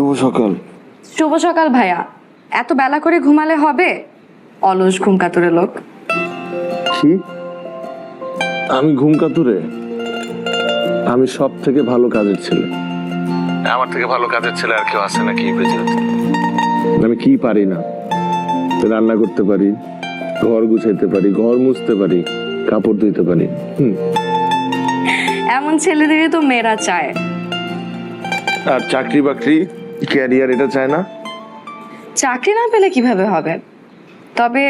শুভ সকাল। শুভ সকাল ভাইয়া। এত বেলা করে ঘুমালে হবে? অলস ঘুম কাতুরে লোক। কি? আমি ঘুম কাতুরে? আমি সব থেকে ভালো কাজের ছেলে। আমার থেকে ভালো কাজের ছেলে আর কেউ আছে নাকি এই পৃথিবীতে? আমি কি পারি না? রান্না করতে পারি, ঘর গুছাইতে পারি, ঘর মুছতে পারি, কাপড় ধুইতে পারি। এমন ছেলেদেরই তো মেয়েরা চায়। আর চাকরি বাকরি, ক্যারিয়ার এটা চায় না? চাকরি না পেলে কিভাবে হবে? তবে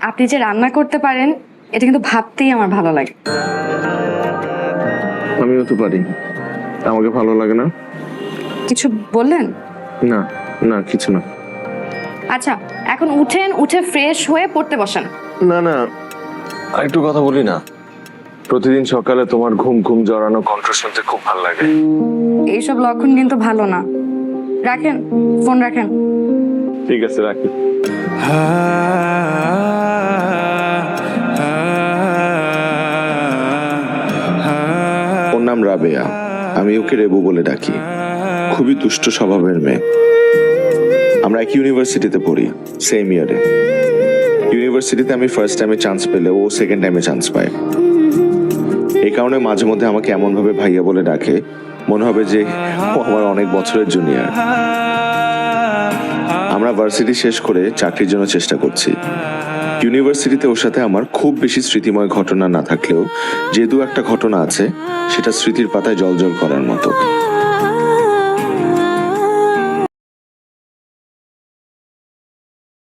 আপনি যে রান্না করতে পারেন এটা কিন্তু ভাবতেই আমার ভালো লাগে। আমিও তো পারি, আমাকে ভালো লাগে না? কিছু বললেন? না না, কিছু না। আচ্ছা, এখন উঠেন, উঠে ফ্রেশ হয়ে পড়তে বসেন। না না, আরেকটু কথা বলি না? প্রতিদিন সকালে তোমার ঘুম ঘুম জড়ানো কণ্ঠ শুনতে খুব ভালো লাগে। এইসব লক্ষণ কিন্তু ভালো না। রাখেন ফোন, রাখেন। ঠিক আছে, রাখি। ওর নাম রাবেয়া, আমি ওকে রেবু বলে ডাকি। খুবই দুষ্ট স্বভাবের মেয়ে। আমরা এক ইউনিভার্সিটিতে পড়ি, সেম ইয়ারে। ইউনিভার্সিটিতে আমি ফার্স্ট টাইমে চান্স পেলে ও সেকেন্ড টাইমে চান্স পায়। এই কারণে মাঝে মধ্যে আমাকে এমন ভাবে ভাইয়া বলে ডাকে, মনে হবে যে ও আমার অনেক বছরের জুনিয়র। আমরা ভার্সিটি শেষ করে চাকরির জন্য চেষ্টা করছি। ইউনিভার্সিটিতে ওর সাথে আমার খুব বেশি স্মৃতিময় ঘটনা না থাকলেও যে দু একটা ঘটনা আছে সেটা স্মৃতির পাতায় জলজল করার মতো।